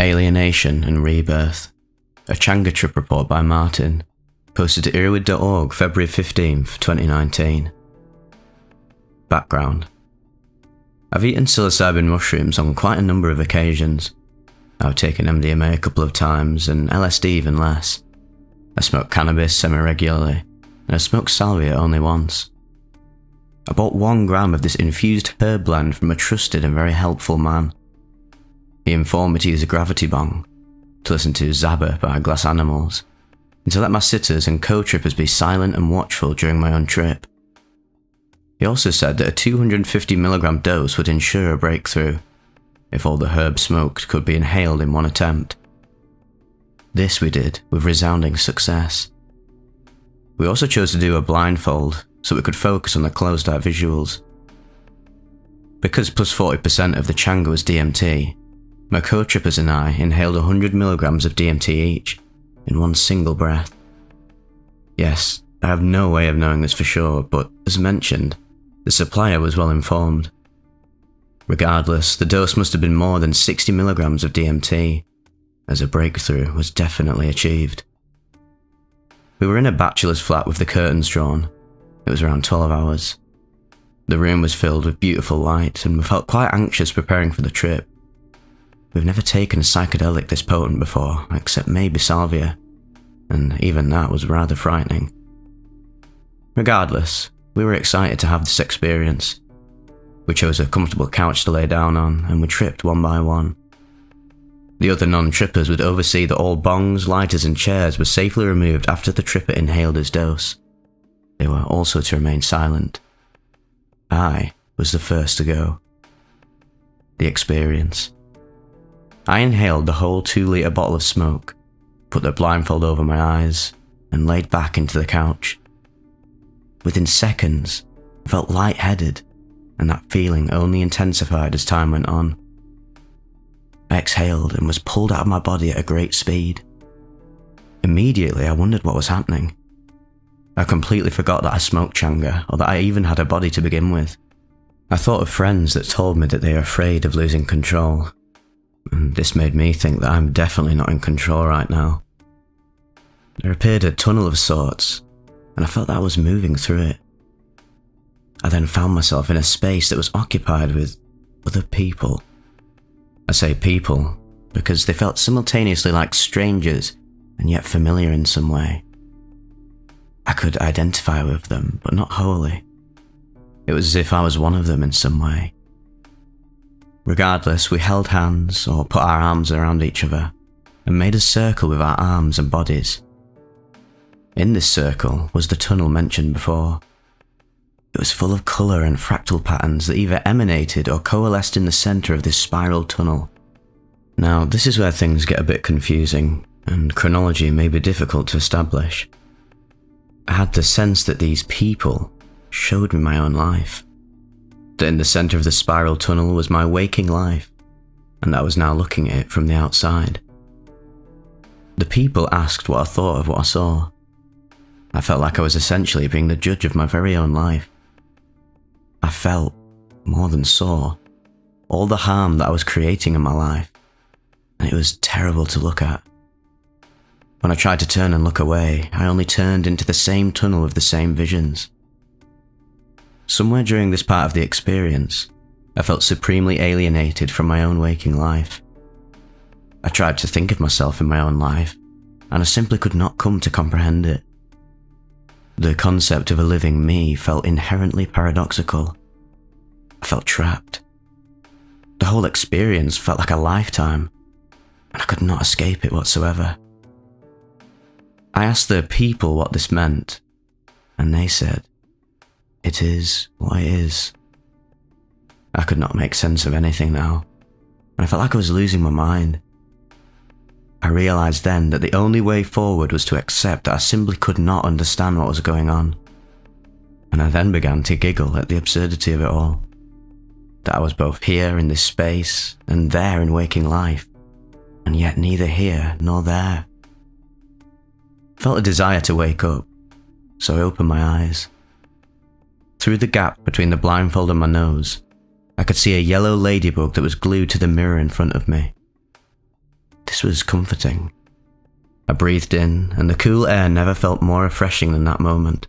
Alienation and Rebirth, a Changa trip report by Martin, posted to Iroid.org February 15th, 2019. Background. I've eaten psilocybin mushrooms on quite a number of occasions. I've taken MDMA a couple of times and LSD even less. I smoke cannabis semi-regularly, and I smoked salvia only once. I bought 1 gram of this infused herb blend from a trusted and very helpful man. He informed me to use a gravity bong, to listen to Zabba by Glass Animals, and to let my sitters and co-trippers be silent and watchful during my own trip. He also said that a 250mg dose would ensure a breakthrough, if all the herb smoked could be inhaled in one attempt. This we did with resounding success. We also chose to do a blindfold so we could focus on the closed-eye visuals. Because plus 40% of the Changa was DMT, my co-trippers and I inhaled 100mg of DMT each, in one single breath. Yes, I have no way of knowing this for sure, but as mentioned, the supplier was well informed. Regardless, the dose must have been more than 60mg of DMT, as a breakthrough was definitely achieved. We were in a bachelor's flat with the curtains drawn. It was around 12 hours. The room was filled with beautiful light, and we felt quite anxious preparing for the trip. We've never taken a psychedelic this potent before, except maybe salvia, and even that was rather frightening. Regardless, we were excited to have this experience. We chose a comfortable couch to lay down on, and we tripped one by one. The other non-trippers would oversee that all bongs, lighters and chairs were safely removed after the tripper inhaled his dose. They were also to remain silent. I was the first to go. The experience. I inhaled the whole 2-litre bottle of smoke, put the blindfold over my eyes, and laid back into the couch. Within seconds, I felt lightheaded, and that feeling only intensified as time went on. I exhaled and was pulled out of my body at a great speed. Immediately, I wondered what was happening. I completely forgot that I smoked Changa, or that I even had a body to begin with. I thought of friends that told me that they are afraid of losing control. And this made me think that I'm definitely not in control right now. There appeared a tunnel of sorts, and I felt that I was moving through it. I then found myself in a space that was occupied with other people. I say people because they felt simultaneously like strangers and yet familiar in some way. I could identify with them, but not wholly. It was as if I was one of them in some way. Regardless, we held hands or put our arms around each other and made a circle with our arms and bodies. In this circle was the tunnel mentioned before. It was full of colour and fractal patterns that either emanated or coalesced in the centre of this spiral tunnel. Now, this is where things get a bit confusing, and chronology may be difficult to establish. I had the sense that these people showed me my own life. That in the centre of the spiral tunnel was my waking life, and that I was now looking at it from the outside. The people asked what I thought of what I saw. I felt like I was essentially being the judge of my very own life. I felt, more than saw, all the harm that I was creating in my life, and it was terrible to look at. When I tried to turn and look away, I only turned into the same tunnel with the same visions. Somewhere during this part of the experience, I felt supremely alienated from my own waking life. I tried to think of myself in my own life, and I simply could not come to comprehend it. The concept of a living me felt inherently paradoxical. I felt trapped. The whole experience felt like a lifetime, and I could not escape it whatsoever. I asked the people what this meant, and they said, "It is what it is." I could not make sense of anything now, and I felt like I was losing my mind. I realised then that the only way forward was to accept that I simply could not understand what was going on. And I then began to giggle at the absurdity of it all. That I was both here in this space and there in waking life, and yet neither here nor there. I felt a desire to wake up, so I opened my eyes. Through the gap between the blindfold and my nose, I could see a yellow ladybug that was glued to the mirror in front of me. This was comforting. I breathed in, and the cool air never felt more refreshing than that moment.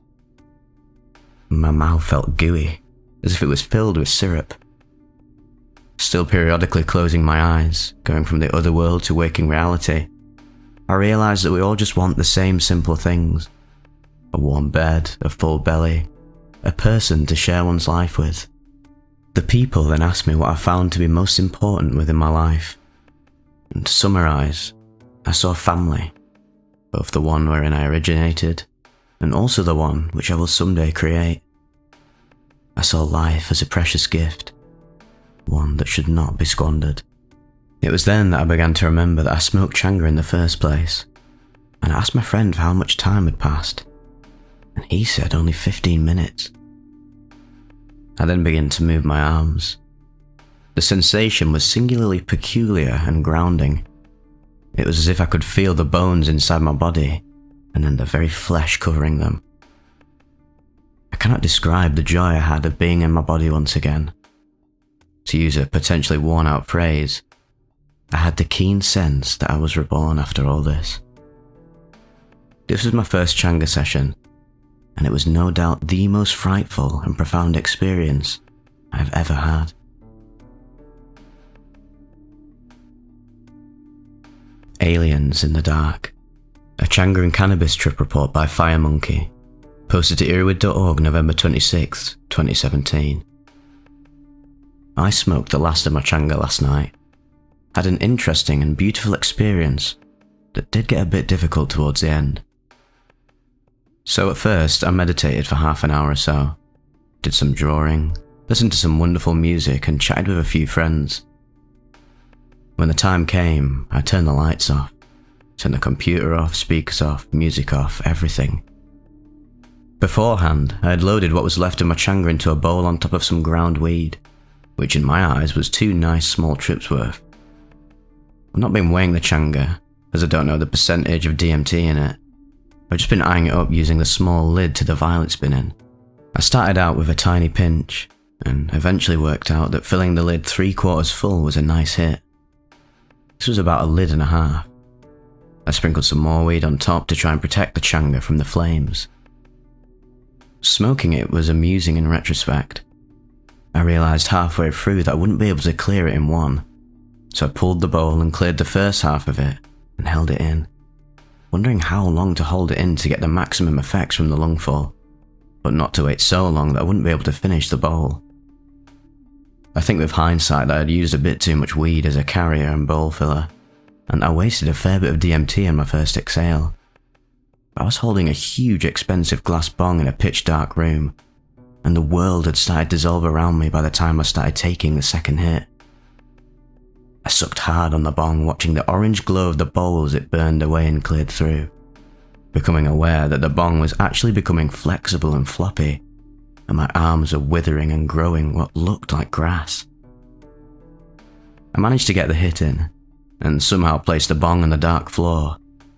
My mouth felt gooey, as if it was filled with syrup. Still periodically closing my eyes, going from the other world to waking reality, I realised that we all just want the same simple things. A warm bed, a full belly, a person to share one's life with. The people then asked me what I found to be most important within my life. And to summarise, I saw family, both the one wherein I originated, and also the one which I will someday create. I saw life as a precious gift, one that should not be squandered. It was then that I began to remember that I smoked Changa in the first place, and I asked my friend for how much time had passed, and he said only 15 minutes. I then began to move my arms. The sensation was singularly peculiar and grounding. It was as if I could feel the bones inside my body, and then the very flesh covering them. I cannot describe the joy I had of being in my body once again. To use a potentially worn-out phrase, I had the keen sense that I was reborn after all this. This was my first Changa session, and it was no doubt the most frightful and profound experience I have ever had. Aliens in the Dark, a Changa and cannabis trip report by Fire Monkey, posted to earwid.org November 26, 2017. I smoked the last of my Changa last night, had an interesting and beautiful experience that did get a bit difficult towards the end. So at first I meditated for half an hour or so, did some drawing, listened to some wonderful music and chatted with a few friends. When the time came, I turned the lights off, turned the computer off, speakers off, music off, everything. Beforehand, I had loaded what was left of my Changa into a bowl on top of some ground weed, which in my eyes was 2 nice small trips worth. I've not been weighing the Changa, as I don't know the percentage of DMT in it. I've just been eyeing it up using the small lid to the vial it's been in. I started out with a tiny pinch, and eventually worked out that filling the lid 3/4 full was a nice hit. This was about a lid and a half. I sprinkled some more weed on top to try and protect the Changa from the flames. Smoking it was amusing in retrospect. I realised halfway through that I wouldn't be able to clear it in one, so I pulled the bowl and cleared the first half of it and held it in, wondering how long to hold it in to get the maximum effects from the lungful, but not to wait so long that I wouldn't be able to finish the bowl. I think with hindsight that I had used a bit too much weed as a carrier and bowl filler, and I wasted a fair bit of DMT in my first exhale. I was holding a huge expensive glass bong in a pitch dark room, and the world had started to dissolve around me by the time I started taking the second hit. I sucked hard on the bong, watching the orange glow of the bowl as it burned away and cleared through, becoming aware that the bong was actually becoming flexible and floppy, and my arms were withering and growing what looked like grass. I managed to get the hit in, and somehow placed the bong on the dark floor,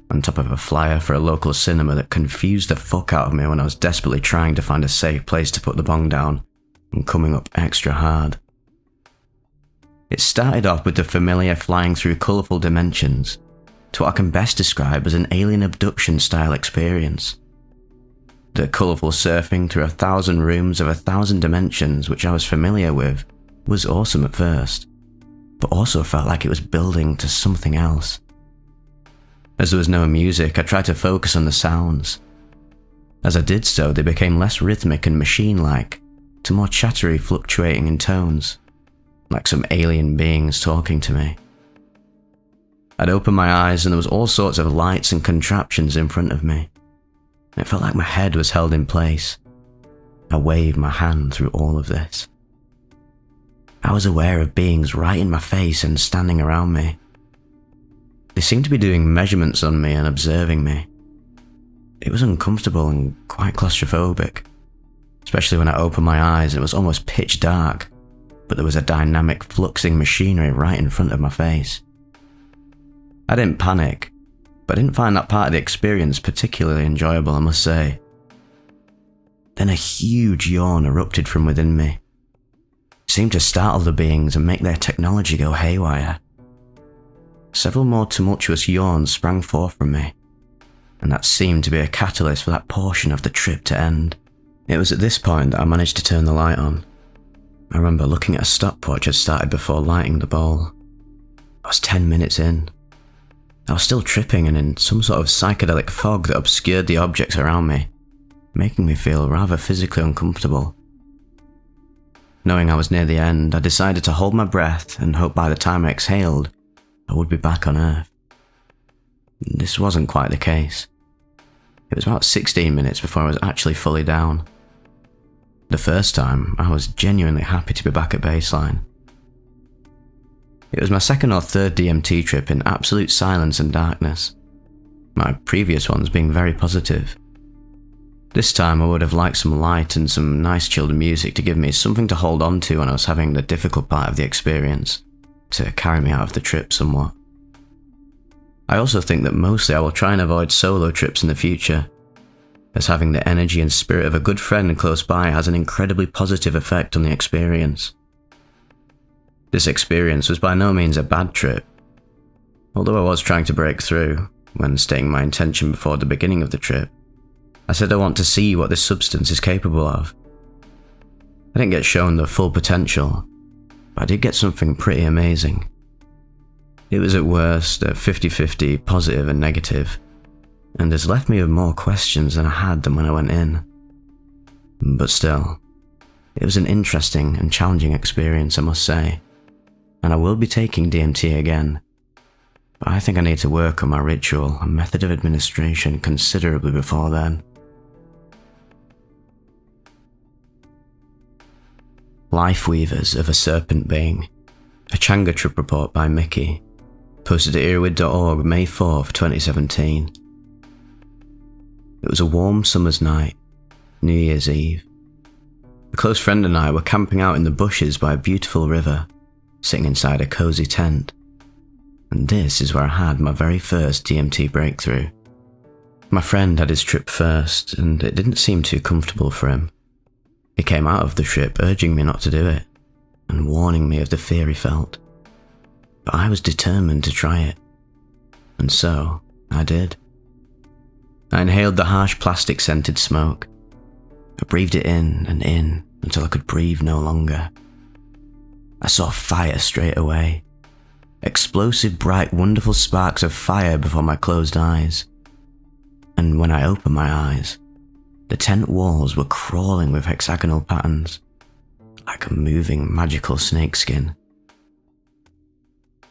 on top of a flyer for a local cinema that confused the fuck out of me when I was desperately trying to find a safe place to put the bong down, and coming up extra hard. It started off with the familiar flying through colourful dimensions, to what I can best describe as an alien abduction style experience. The colourful surfing through 1,000 rooms of 1,000 dimensions which I was familiar with was awesome at first, but also felt like it was building to something else. As there was no music, I tried to focus on the sounds. As I did so, they became less rhythmic and machine-like, to more chattery, fluctuating in tones, like some alien beings talking to me. I'd opened my eyes and there was all sorts of lights and contraptions in front of me. It felt like my head was held in place. I waved my hand through all of this. I was aware of beings right in my face and standing around me. They seemed to be doing measurements on me and observing me. It was uncomfortable and quite claustrophobic, especially when I opened my eyes and it was almost pitch dark, but there was a dynamic fluxing machinery right in front of my face. I didn't panic, but I didn't find that part of the experience particularly enjoyable, I must say. Then a huge yawn erupted from within me. It seemed to startle the beings and make their technology go haywire. several more tumultuous yawns sprang forth from me, and that seemed to be a catalyst for that portion of the trip to end. It was at this point that I managed to turn the light on. I remember looking at a stopwatch had started before lighting the bowl. I was 10 minutes in. I was still tripping and in some sort of psychedelic fog that obscured the objects around me, making me feel rather physically uncomfortable. Knowing I was near the end, I decided to hold my breath and hope by the time I exhaled, I would be back on Earth. This wasn't quite the case. It was about 16 minutes before I was actually fully down. The first time, I was genuinely happy to be back at baseline. It was my second or third DMT trip in absolute silence and darkness, my previous ones being very positive. This time I would have liked some light and some nice chilled music to give me something to hold on to when I was having the difficult part of the experience, to carry me out of the trip somewhat. I also think that mostly I will try and avoid solo trips in the future, as having the energy and spirit of a good friend close by has an incredibly positive effect on the experience. This experience was by no means a bad trip, although I was trying to break through. When stating my intention before the beginning of the trip, I said I want to see what this substance is capable of. I didn't get shown the full potential, but I did get something pretty amazing. It was at worst a 50-50 positive and negative, and has left me with more questions than I had than when I went in. But still, it was an interesting and challenging experience, I must say, and I will be taking DMT again. But I think I need to work on my ritual and method of administration considerably before then. Life Weavers of a Serpent Being, a Changa trip report by Mickey, posted at earwid.org May 4th, 2017. It was a warm summer's night, New Year's Eve. A close friend and I were camping out in the bushes by a beautiful river, sitting inside a cozy tent. And this is where I had my very first DMT breakthrough. My friend had his trip first, and it didn't seem too comfortable for him. He came out of the trip urging me not to do it, and warning me of the fear he felt. But I was determined to try it, and so I did. I inhaled the harsh plastic-scented smoke. I breathed it in and in until I could breathe no longer. I saw fire straight away. Explosive, bright, wonderful sparks of fire before my closed eyes. And when I opened my eyes, the tent walls were crawling with hexagonal patterns, like a moving magical snakeskin.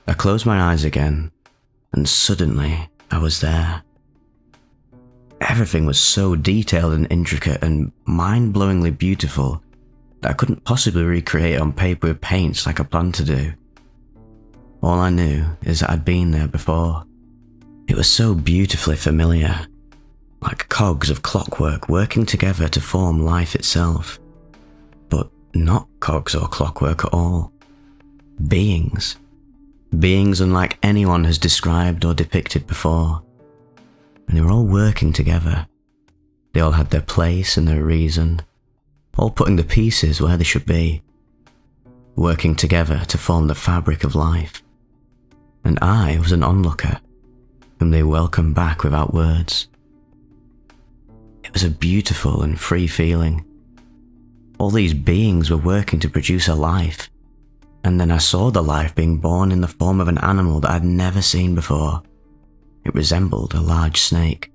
I closed my eyes again, and suddenly I was there. Everything was so detailed and intricate and mind-blowingly beautiful that I couldn't possibly recreate it on paper with paints like I planned to do. All I knew is that I'd been there before. It was so beautifully familiar, like cogs of clockwork working together to form life itself. But not cogs or clockwork at all. Beings. Beings unlike anyone has described or depicted before. And they were all working together. They all had their place and their reason, all putting the pieces where they should be, working together to form the fabric of life. And I was an onlooker, whom they welcomed back without words. It was a beautiful and free feeling. All these beings were working to produce a life, and then I saw the life being born in the form of an animal that I'd never seen before. It resembled a large snake.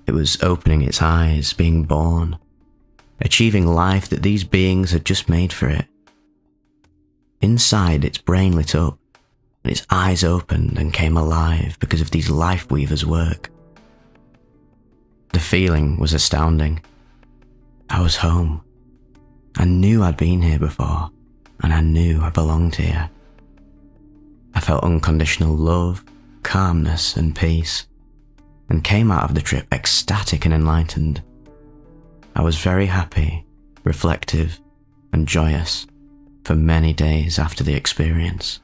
It was opening its eyes, being born, achieving life that these beings had just made for it. Inside, its brain lit up, and its eyes opened and came alive because of these life weavers' work. The feeling was astounding. I was home. I knew I'd been here before, and I knew I belonged here. I felt unconditional love, calmness, and peace, and came out of the trip ecstatic and enlightened. I was very happy, reflective, and joyous for many days after the experience.